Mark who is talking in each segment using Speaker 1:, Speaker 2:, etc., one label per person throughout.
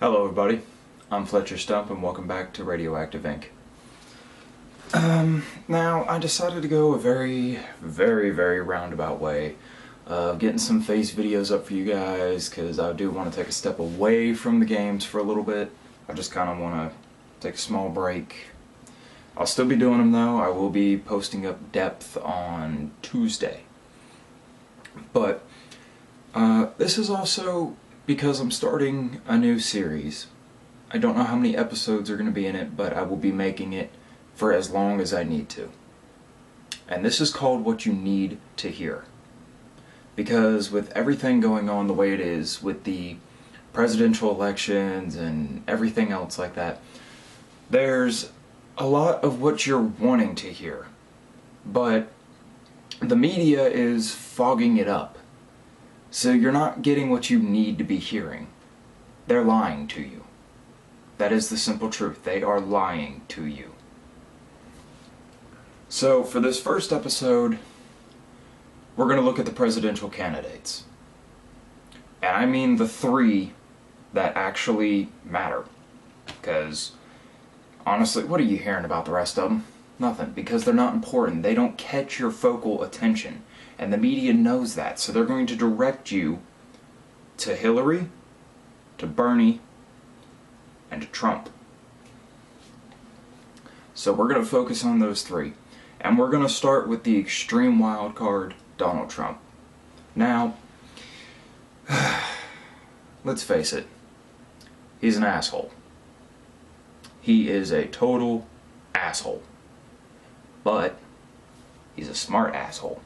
Speaker 1: Hello everybody, I'm Fletcher Stump and welcome back to Radioactive Inc. Now I decided to go a very roundabout way of getting some face videos up for you guys because I do want to take a step away from the games for a little bit. I just kind of want to take a small break. I'll still be doing them though. I will be posting up depth on Tuesday. But this is also because I'm starting a new series. I don't know how many episodes are going to be in it, but I will be making it for as long as I need to. And this is called What You Need to Hear. Because with everything going on the way it is, with the presidential elections and everything else like that, there's a lot of what you're wanting to hear. But the media is fogging it up. So you're not getting what you need to be hearing. They're lying to you. That is the simple truth. They are lying to you. So for this first episode, we're going to look at the presidential candidates. And I mean the three that actually matter. Because honestly, what are you hearing about the rest of them? Nothing, because they're not important. They don't catch your focal attention. And the media knows that, so they're going to direct you to Hillary, to Bernie, and to Trump. So we're going to focus on those three. And we're going to start with the extreme wild card, Donald Trump. Now, let's face it, he's an asshole. He is a total asshole. But he's a smart asshole.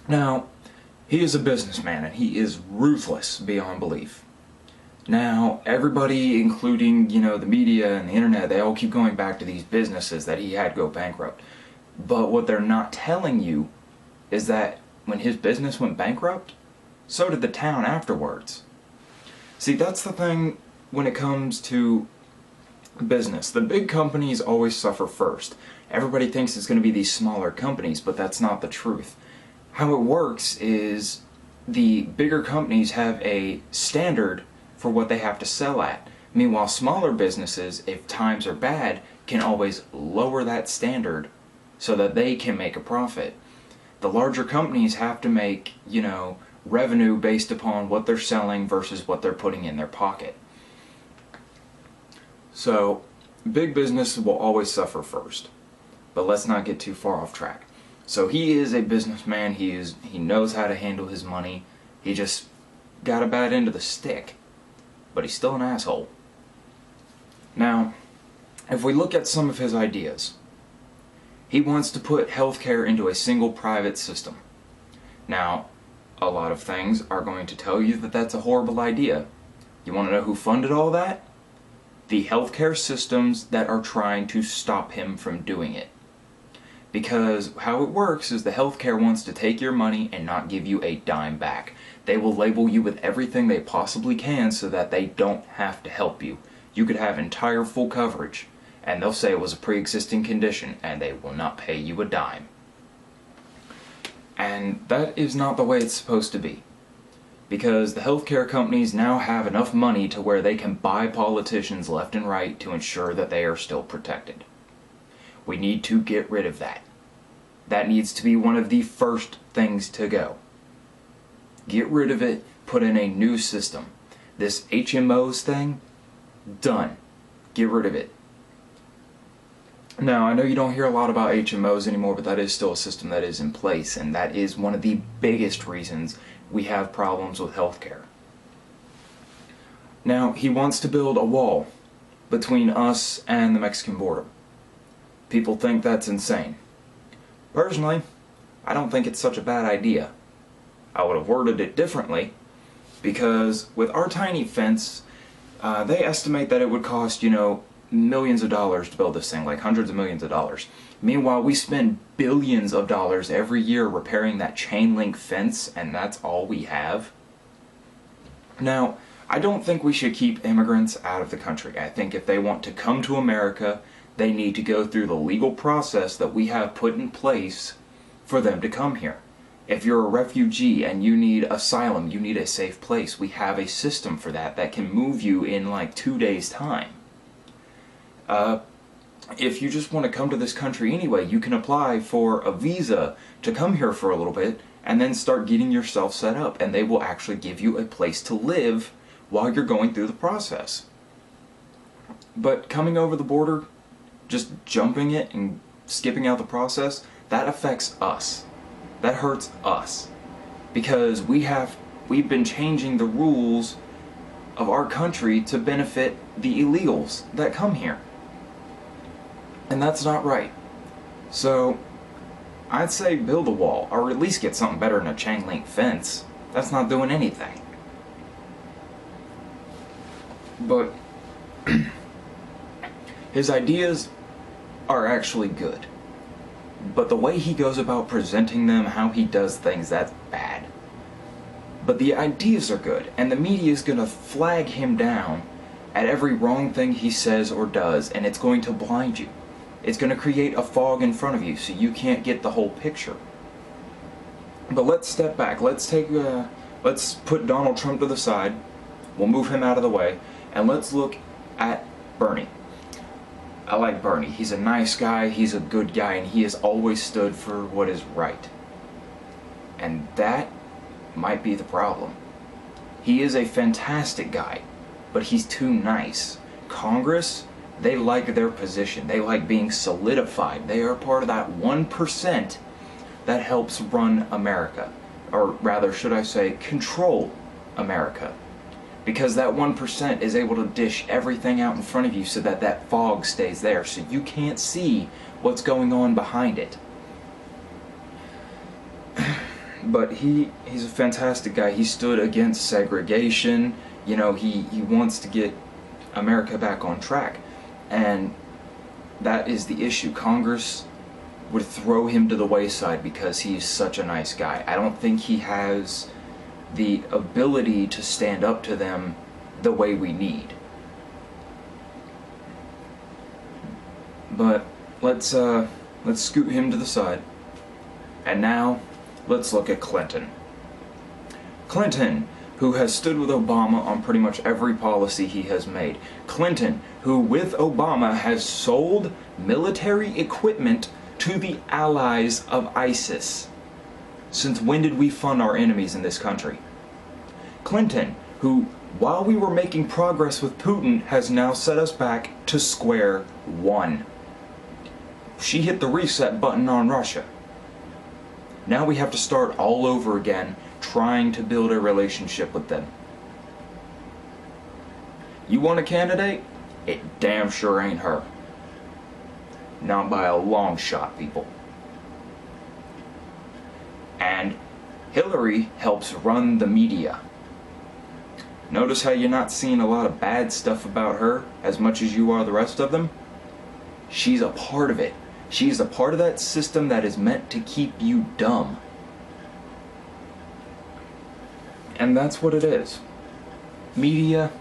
Speaker 1: Now, he is a businessman and he is ruthless beyond belief. Now, everybody, including, the media and the internet, they all keep going back to these businesses that he had go bankrupt. But what they're not telling you is that when his business went bankrupt, so did the town afterwards. See, that's the thing when it comes to business. The big companies always suffer first. Everybody thinks it's going to be these smaller companies, but that's not the truth. How it works is the bigger companies have a standard for what they have to sell at. Meanwhile, smaller businesses, if times are bad, can always lower that standard so that they can make a profit. The larger companies have to make, revenue based upon what they're selling versus what they're putting in their pocket. So, big business will always suffer first. But let's not get too far off track. So he is a businessman, he knows how to handle his money, he just got a bad end of the stick. But he's still an asshole. Now, if we look at some of his ideas, he wants to put healthcare into a single private system. Now, a lot of things are going to tell you that that's a horrible idea. You want to know who funded all that? The healthcare systems that are trying to stop him from doing it. Because how it works is the healthcare wants to take your money and not give you a dime back. They will label you with everything they possibly can so that they don't have to help you. You could have entire full coverage, and they'll say it was a pre-existing condition, and they will not pay you a dime. And that is not the way it's supposed to be. Because the healthcare companies now have enough money to where they can buy politicians left and right to ensure that they are still protected. We need to get rid of that. That needs to be one of the first things to go. Get rid of it, put in a new system. This HMOs thing, done. Get rid of it. Now, I know you don't hear a lot about HMOs anymore, but that is still a system that is in place, and that is one of the biggest reasons we have problems with healthcare. Now, he wants to build a wall between us and the Mexican border. People think that's insane. Personally, I don't think it's such a bad idea. I would have worded it differently, because with our tiny fence, they estimate that it would cost, millions of dollars to build this thing, like hundreds of millions of dollars. Meanwhile, we spend billions of dollars every year repairing that chain link fence, and that's all we have. Now, I don't think we should keep immigrants out of the country. I think if they want to come to America, they need to go through the legal process that we have put in place for them to come here. If you're a refugee and you need asylum, you need a safe place, we have a system for that can move you in like 2 days' time. If you just want to come to this country anyway, you can apply for a visa to come here for a little bit and then start getting yourself set up, and they will actually give you a place to live while you're going through the process. But coming over the border, just jumping it and skipping out the process, that affects us. That hurts us. Because we've been changing the rules of our country to benefit the illegals that come here. And that's not right. So, I'd say build a wall, or at least get something better than a chain link fence. That's not doing anything. But his ideas are actually good. But the way he goes about presenting them, how he does things, that's bad. But the ideas are good, and the media is gonna flag him down at every wrong thing he says or does, and it's going to blind you. It's going to create a fog in front of you so you can't get the whole picture. But let's step back. Let's put Donald Trump to the side. We'll move him out of the way. And let's look at Bernie. I like Bernie. He's a nice guy. He's a good guy. And he has always stood for what is right. And that might be the problem. He is a fantastic guy. But he's too nice. Congress, they like their position. They like being solidified. They are part of that 1% that helps run America. Or rather, should I say, control America. Because that 1% is able to dish everything out in front of you so that that fog stays there. So you can't see what's going on behind it. But he's a fantastic guy. He stood against segregation. You know, he wants to get America back on track. And that is the issue. Congress would throw him to the wayside because he's such a nice guy. I don't think he has the ability to stand up to them the way we need. But let's scoot him to the side. And now let's look at Clinton. Clinton, who has stood with Obama on pretty much every policy he has made. Clinton, who with Obama has sold military equipment to the allies of ISIS. Since when did we fund our enemies in this country? Clinton, who, while we were making progress with Putin, has now set us back to square one. She hit the reset button on Russia. Now we have to start all over again, trying to build a relationship with them. You want a candidate? It damn sure ain't her. Not by a long shot, people. And Hillary helps run the media. Notice how you're not seeing a lot of bad stuff about her as much as you are the rest of them? She's a part of it. She's a part of that system that is meant to keep you dumb. And that's what it is. Media,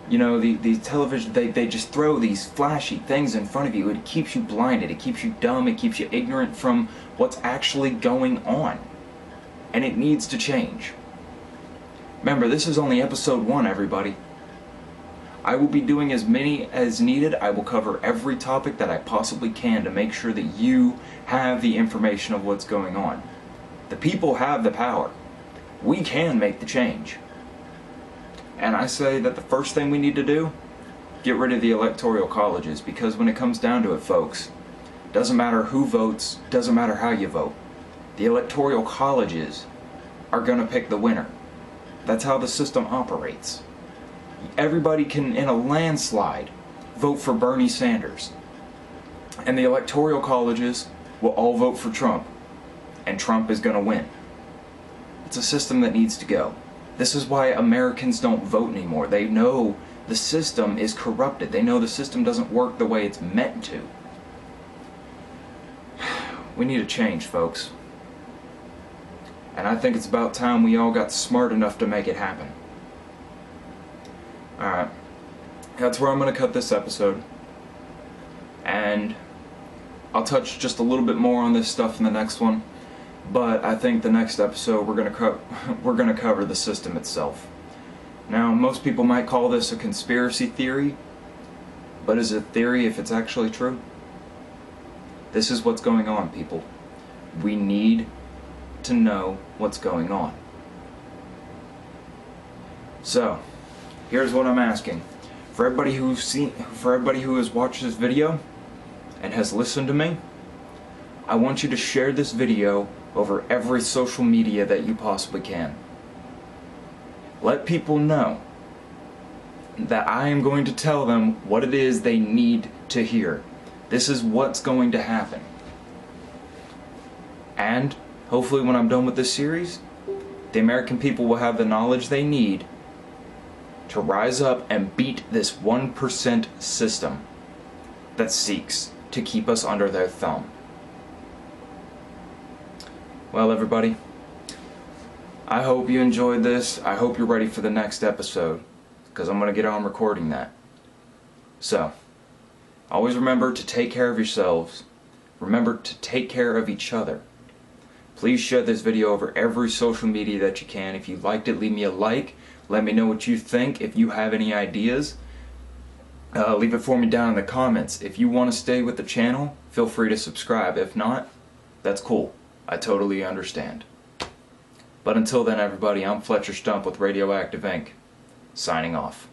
Speaker 1: you know, the television, they just throw these flashy things in front of you. It keeps you blinded, it keeps you dumb, it keeps you ignorant from what's actually going on. And it needs to change. Remember, this is only episode 1, everybody. I will be doing as many as needed. I will cover every topic that I possibly can to make sure that you have the information of what's going on. The people have the power. We can make the change. And I say that the first thing we need to do, get rid of the electoral colleges, because when it comes down to it, folks, doesn't matter who votes, doesn't matter how you vote. The electoral colleges are going to pick the winner. That's how the system operates. Everybody can, in a landslide, vote for Bernie Sanders. And the electoral colleges will all vote for Trump. And Trump is going to win. It's a system that needs to go. This is why Americans don't vote anymore. They know the system is corrupted. They know the system doesn't work the way it's meant to. We need a change, folks. And I think it's about time we all got smart enough to make it happen. Alright. That's where I'm going to cut this episode. And I'll touch just a little bit more on this stuff in the next one. but I think the next episode we're gonna cover the system itself. Now, most people might call this a conspiracy theory, but is it a theory if it's actually true? This is what's going on, people. We need to know what's going on. So, here's what I'm asking. For everybody who has watched this video and has listened to me, I want you to share this video over every social media that you possibly can. Let people know that I am going to tell them what it is they need to hear. This is what's going to happen. And hopefully when I'm done with this series, the American people will have the knowledge they need to rise up and beat this 1% system that seeks to keep us under their thumb. Well, everybody, I hope you enjoyed this. I hope you're ready for the next episode, because I'm going to get on recording that. So, always remember to take care of yourselves. Remember to take care of each other. Please share this video over every social media that you can. If you liked it, leave me a like. Let me know what you think. If you have any ideas, leave it for me down in the comments. If you want to stay with the channel, feel free to subscribe. If not, that's cool. I totally understand. But until then, everybody, I'm Fletcher Stump with Radioactive Inc. Signing off.